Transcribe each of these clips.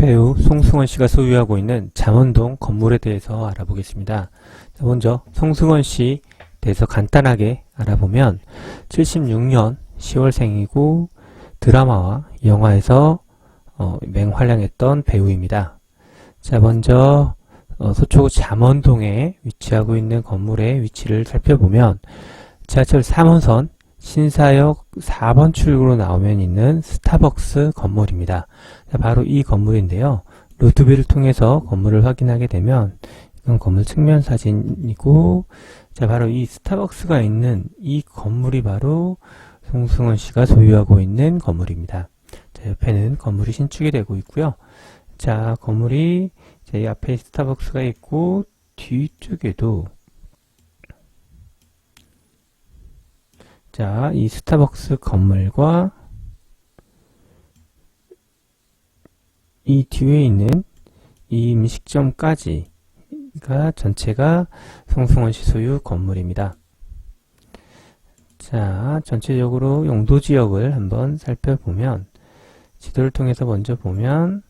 배우 송승헌 씨가 소유하고 있는 잠원동 건물에 대해서 알아보겠습니다. 먼저 송승헌 씨 대해서 간단하게 알아보면 76년 10월생이고 드라마와 영화에서 맹활약했던 배우입니다. 자, 먼저 서초 잠원동에 위치하고 있는 건물의 위치를 살펴보면 지하철 3호선 신사역 4번 출구로 나오면 있는 스타벅스 건물입니다. 자, 바로 이 건물인데요. 루트뷰를 통해서 건물을 확인하게 되면 이건 건물 측면 사진이고, 자, 바로 이 스타벅스가 있는 이 건물이 바로 송승헌 씨가 소유하고 있는 건물입니다. 자, 옆에는 건물이 신축이 되고 있고요. 자, 건물이 제 앞에 스타벅스가 있고 뒤쪽에도 자, 이 스타벅스 건물과 이 뒤에 있는 이 음식점까지가 전체가 송승헌 씨 소유 건물입니다. 자, 전체적으로 용도 지역을 한번 살펴보면 지도를 통해서 먼저 보면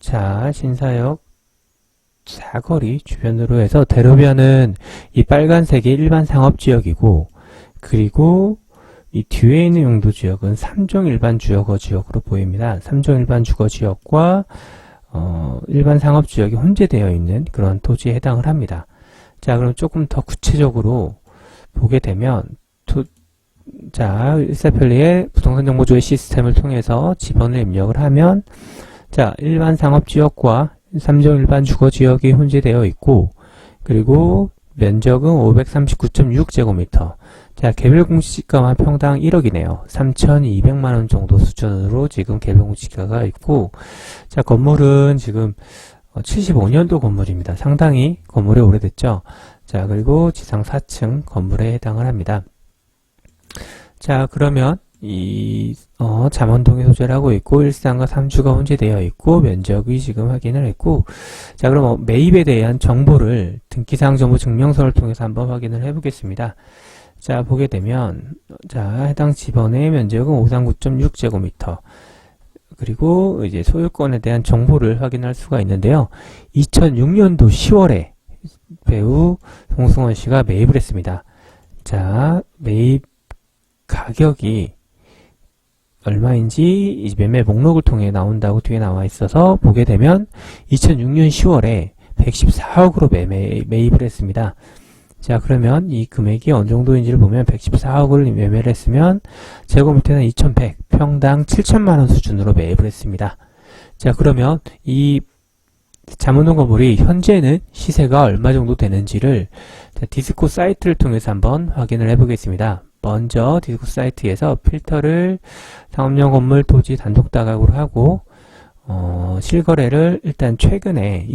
자, 신사역 사거리 주변으로 해서 대로변은 이 빨간색이 일반 상업지역이고, 그리고 이 뒤에 있는 용도지역은 3종 일반 주거 지역으로 보입니다. 3종 일반 주거 지역과 일반 상업지역이 혼재되어 있는 그런 토지에 해당을 합니다. 자, 그럼 조금 더 구체적으로 보게 되면 자, 일사편리의 부동산 정보조회 시스템을 통해서 지번을 입력을 하면 자, 일반 상업지역과 3종 일반 주거지역이 혼재되어 있고, 그리고 면적은 539.6제곱미터. 자, 개별 공시지가만 평당 1억이네요. 3,200만원 정도 수준으로 지금 개별 공시지가가 있고, 자, 건물은 지금 75년도 건물입니다. 상당히 건물이 오래됐죠. 자, 그리고 지상 4층 건물에 해당을 합니다. 자, 그러면 이 잠원동에 소재를 하고 있고 일산과 3주가 혼재되어 있고 면적이 지금 확인을 했고, 자, 그럼 매입에 대한 정보를 등기사항 정보 증명서를 통해서 한번 확인을 해 보겠습니다. 자, 보게 되면 자, 해당 지번의 면적은 539.6제곱미터, 그리고 이제 소유권에 대한 정보를 확인할 수가 있는데요. 2006년도 10월에 배우 송승헌 씨가 매입을 했습니다. 자, 매입 가격이 얼마인지 이 매매 목록을 통해 나온다고 뒤에 나와 있어서 보게 되면 2006년 10월에 114억으로 매입을 했습니다. 자, 그러면 이 금액이 어느 정도인지를 보면 114억을 매매를 했으면 제곱미터는 2100, 평당 7천만원 수준으로 매입을 했습니다. 자, 그러면 이 잠원동 건물이 현재는 시세가 얼마 정도 되는지를 디스코 사이트를 통해서 한번 확인을 해 보겠습니다. 먼저 디스코 사이트에서 필터를 상업용 건물 토지 단독 다각으로 하고 실거래를 일단 최근에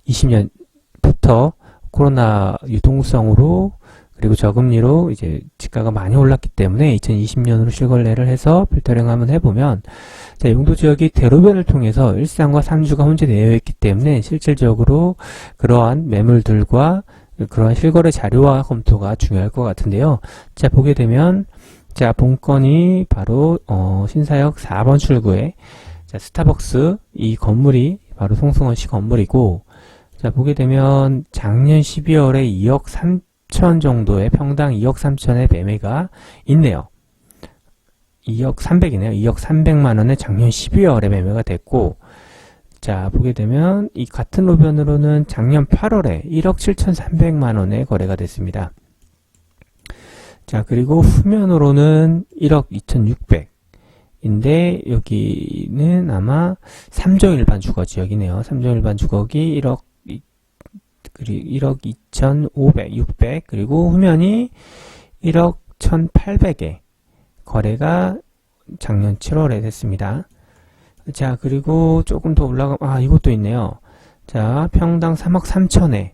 2020년부터 코로나 유동성으로 그리고 저금리로 이제 지가가 많이 올랐기 때문에 2020년으로 실거래를 해서 필터링 한번 해보면, 자, 용도지역이 대로변을 통해서 일산과 3주가 혼재되어 있기 때문에 실질적으로 그러한 매물들과 그러한 실거래 자료와 검토가 중요할 것 같은데요. 자, 보게 되면 자, 본건이 바로 신사역 4번 출구에 자, 스타벅스 이 건물이 바로 송승헌 씨 건물이고, 자, 보게 되면 작년 12월에 2억 3천 정도의 평당 2억 3천의 매매가 있네요. 2억 300이네요. 2억 300만원에 작년 12월에 매매가 됐고, 자, 보게 되면 이 같은 로변으로는 작년 8월에 1억 7,300만원에 거래가 됐습니다. 자, 그리고 후면으로는 1억 2,600인데 여기는 아마 3종 일반 주거 지역이네요. 3종 일반 주거기 1억 2,500, 600, 그리고 후면이 1억 1,800에 거래가 작년 7월에 됐습니다. 자, 그리고 조금 더 이것도 있네요. 자, 평당 3억 3천에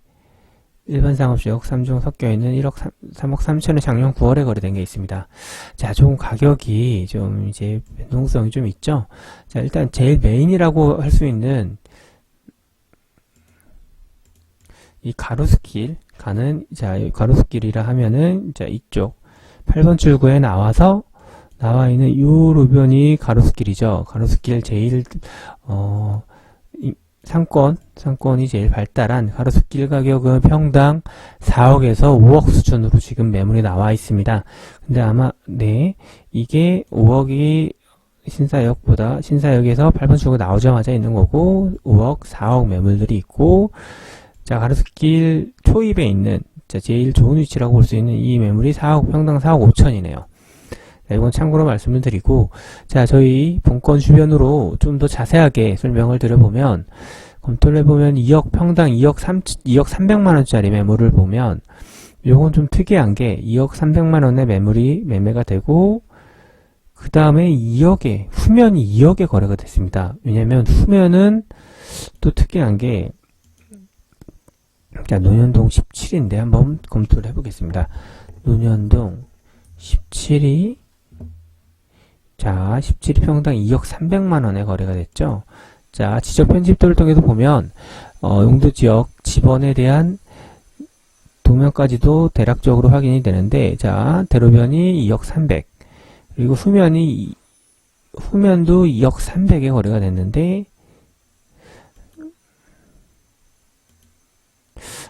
일반 상업지역 3종 섞여있는 3억 3천에 작년 9월에 거래된 게 있습니다. 자, 조금 가격이 좀 이제 변동성이 좀 있죠. 자, 일단 제일 메인이라고 할 수 있는 이 가로수길 가는, 자, 가로수길이라 하면은 자, 이쪽 8번 출구에 나와 있는 요 로변이 가로수길이죠. 가로수길 제일 상권이 제일 발달한 가로수길 가격은 평당 4억에서 5억 수준으로 지금 매물이 나와 있습니다. 근데 아마, 이게 5억이 신사역에서 8번 출구 나오자마자 있는 거고, 5억, 4억 매물들이 있고, 자, 가로수길 초입에 있는, 자, 제일 좋은 위치라고 볼 수 있는 이 매물이 평당 4억 5천이네요. 자, 이건 참고로 말씀을 드리고, 자, 저희 본건 주변으로 좀 더 자세하게 설명을 드려보면, 검토를 해보면 평당 2억 300만원짜리 매물을 보면, 요건 좀 특이한 게 2억 300만원의 매매가 되고, 그 다음에 후면이 2억에 거래가 됐습니다. 왜냐면 후면은 또 특이한 게, 자, 논현동 17인데 한번 검토를 해보겠습니다. 논현동 17이, 자, 17이 평당 2억 300만원에 거래가 됐죠. 자, 지적 편집도를 통해서 보면, 용도지역 지번에 대한 도면까지도 대략적으로 확인이 되는데, 자, 대로변이 2억 300, 그리고 후면도 2억 300에 거래가 됐는데,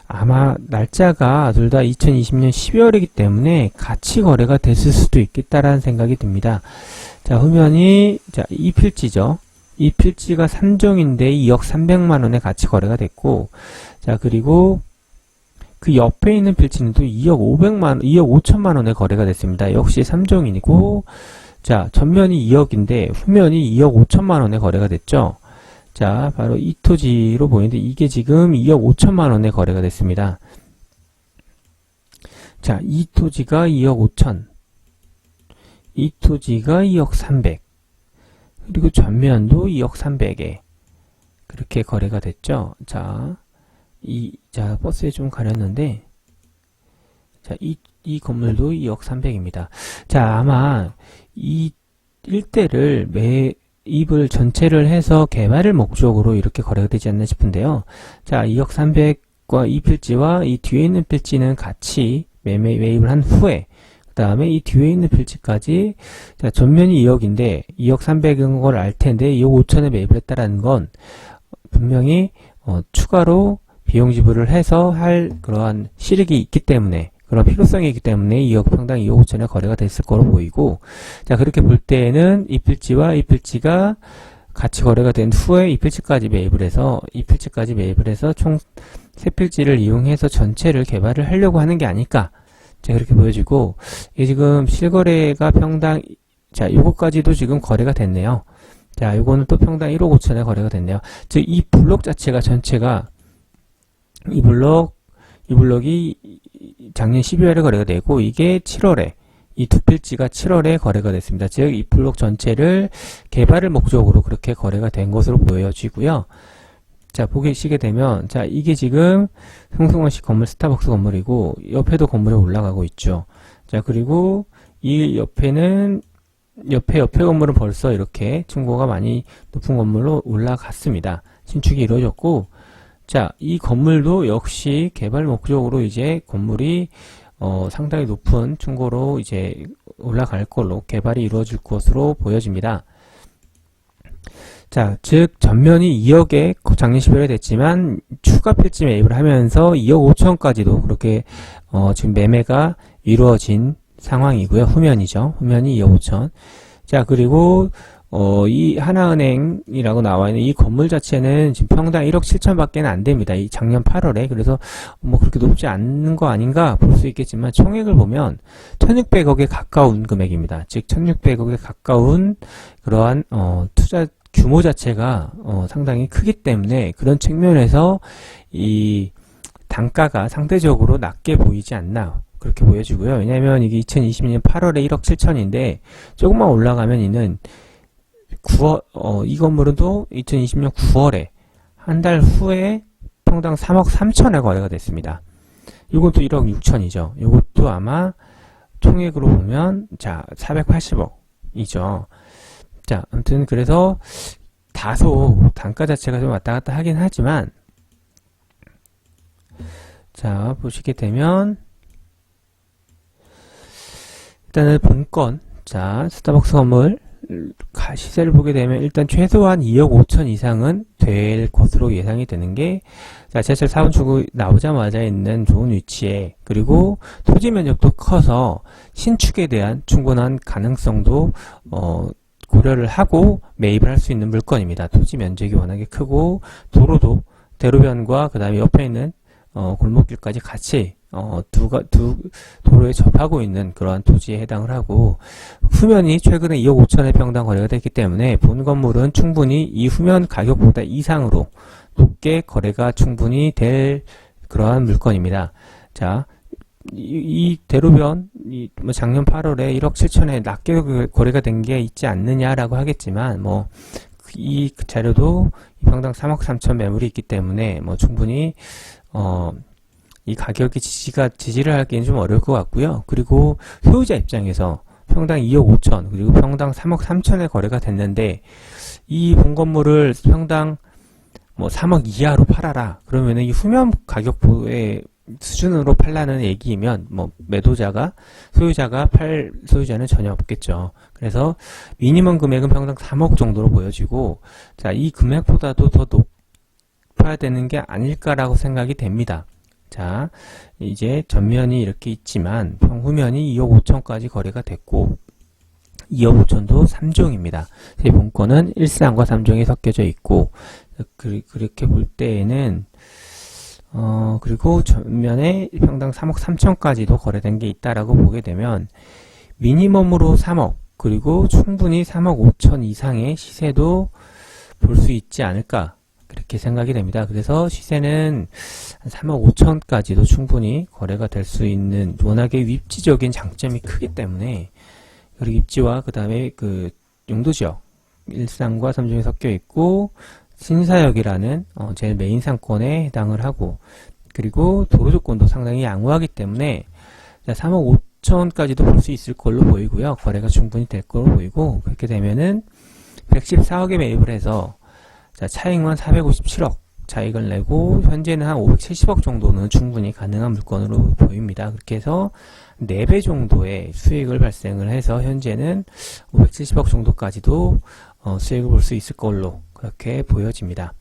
아마 날짜가 둘 다 2020년 12월이기 때문에 같이 거래가 됐을 수도 있겠다라는 생각이 듭니다. 자, 후면이, 자, 이 필지죠. 이 필지가 3종인데 2억 300만원에 같이 거래가 됐고, 자, 그리고 그 옆에 있는 필지는 또 2억 5천만원에 거래가 됐습니다. 역시 3종이고, 자, 전면이 2억인데 후면이 2억 5천만원에 거래가 됐죠. 자, 바로 이 토지로 보이는데 이게 지금 2억 5천만원에 거래가 됐습니다. 자, 이 토지가 2억 5천, 이 토지가 2억 300, 그리고 전면도 2억 300에 그렇게 거래가 됐죠. 자, 자, 버스에 좀 가렸는데, 자, 이 건물도 2억 300입니다. 자, 아마 이 일대를 매입을 전체를 해서 개발을 목적으로 이렇게 거래가 되지 않나 싶은데요. 자, 2억 300과 이 필지와 이 뒤에 있는 필지는 같이 매입을 한 후에, 그 다음에 이 뒤에 있는 필지까지, 자, 전면이 2억인데 2억 300인 걸 알 텐데 2억 5천에 매입을 했다라는 건 분명히 추가로 비용 지불을 해서 할 그러한 실익이 있기 때문에, 그런 필요성이 있기 때문에 2억 평당 2억 5천에 거래가 됐을 거로 보이고, 자, 그렇게 볼 때에는 이 필지와 이 필지가 같이 거래가 된 후에 이 필지까지 매입을 해서 총 세 필지를 이용해서 전체를 개발을 하려고 하는 게 아닐까, 자, 그렇게 보여지고, 이게 지금 실거래가 평당, 자, 요거까지도 지금 거래가 됐네요. 자, 요거는 또 평당 1억 5천에 거래가 됐네요. 즉, 이 블록 자체가 전체가, 이 블록이 작년 12월에 거래가 되고, 이게 7월에, 이 두 필지가 7월에 거래가 됐습니다. 즉, 이 블록 전체를 개발을 목적으로 그렇게 거래가 된 것으로 보여지고요. 자, 보시게 되면, 자, 이게 지금 송승헌식 건물, 스타벅스 건물이고, 옆에도 건물이 올라가고 있죠. 자, 그리고 이 옆에 건물은 벌써 이렇게 층고가 많이 높은 건물로 올라갔습니다. 신축이 이루어졌고, 자, 이 건물도 역시 개발 목적으로 이제 건물이 상당히 높은 층고로 이제 올라갈 걸로 개발이 이루어질 것으로 보여집니다. 자, 즉 전면이 2억에 작년 12월에 됐지만 추가 필지 매입을 하면서 2억 5천까지도 그렇게 지금 매매가 이루어진 상황이고요. 후면이죠. 후면이 2억 5천. 자, 그리고 이 하나은행이라고 나와 있는 이 건물 자체는 지금 평당 1억 7천 밖에 안 됩니다. 이 작년 8월에. 그래서 뭐 그렇게 높지 않는 거 아닌가 볼 수 있겠지만 총액을 보면 1600억에 가까운 금액입니다. 즉 1600억에 가까운 그러한 투자 규모 자체가 상당히 크기 때문에 그런 측면에서 이 단가가 상대적으로 낮게 보이지 않나 그렇게 보여지고요. 왜냐하면 이게 2020년 8월에 1억 7천인데 조금만 올라가면 이는 9월, 이 건물은 또 2020년 9월에 한 달 후에 평당 3억 3천에 거래가 됐습니다. 이건 또 1억 6천이죠. 이것도 아마 총액으로 보면 자 480억이죠. 자, 아무튼 그래서 다소 단가 자체가 좀 왔다 갔다 하긴 하지만, 자, 보시게 되면 일단은 본건, 자, 스타벅스 건물 시세를 보게 되면 일단 최소한 2억 5천 이상은 될 것으로 예상이 되는 게, 자, 지하철 4번 출구 나오자마자 있는 좋은 위치에, 그리고 토지 면적도 커서 신축에 대한 충분한 가능성도 고려를 하고 매입을 할 수 있는 물건입니다. 토지 면적이 워낙에 크고 도로도 대로변과 그 다음에 옆에 있는 골목길까지 같이 두 도로에 접하고 있는 그러한 토지에 해당을 하고, 후면이 최근에 2억 5천의 평당 거래가 됐기 때문에 본 건물은 충분히 이 후면 가격보다 이상으로 높게 거래가 충분히 될 그러한 물건입니다. 자, 이 대로변, 뭐 작년 8월에 1억 7천에 낮게 거래가 된 게 있지 않느냐라고 하겠지만, 뭐, 이 자료도 평당 3억 3천 매물이 있기 때문에, 뭐, 충분히, 이 가격이 지지를 하기엔 좀 어려울 것 같고요. 그리고 소유자 입장에서 평당 2억 5천, 그리고 평당 3억 3천에 거래가 됐는데, 이 본 건물을 평당 뭐 3억 이하로 팔아라. 그러면은 이 후면 가격의 수준으로 팔라는 얘기이면, 뭐, 소유자는 전혀 없겠죠. 그래서 미니멈 금액은 평당 3억 정도로 보여지고, 자, 이 금액보다도 더 높아야 되는 게 아닐까라고 생각이 됩니다. 자, 이제 전면이 이렇게 있지만, 후면이 2억 5천까지 거래가 됐고, 2억 5천도 3종입니다. 제 본건은 1상과 3종이 섞여져 있고, 그렇게 볼 때에는, 그리고 전면에 평당 3억 3천까지도 거래된 게 있다라고 보게 되면, 미니멈으로 3억, 그리고 충분히 3억 5천 이상의 시세도 볼 수 있지 않을까, 그렇게 생각이 됩니다. 그래서 시세는 3억 5천까지도 충분히 거래가 될 수 있는, 워낙에 입지적인 장점이 크기 때문에, 그리고 입지와 그 다음에 그 용도지역, 1상과 3종이 섞여 있고, 신사역이라는 제일 메인 상권에 해당을 하고, 그리고 도로 조건도 상당히 양호하기 때문에 3억 5천까지도 볼 수 있을 걸로 보이고요. 거래가 충분히 될 걸로 보이고, 그렇게 되면은 114억에 매입을 해서, 자, 차익만 457억 차익을 내고, 현재는 한 570억 정도는 충분히 가능한 물건으로 보입니다. 그렇게 해서 4배 정도의 수익을 발생을 해서 현재는 570억 정도까지도 수익을 볼 수 있을 걸로 그렇게 보여집니다.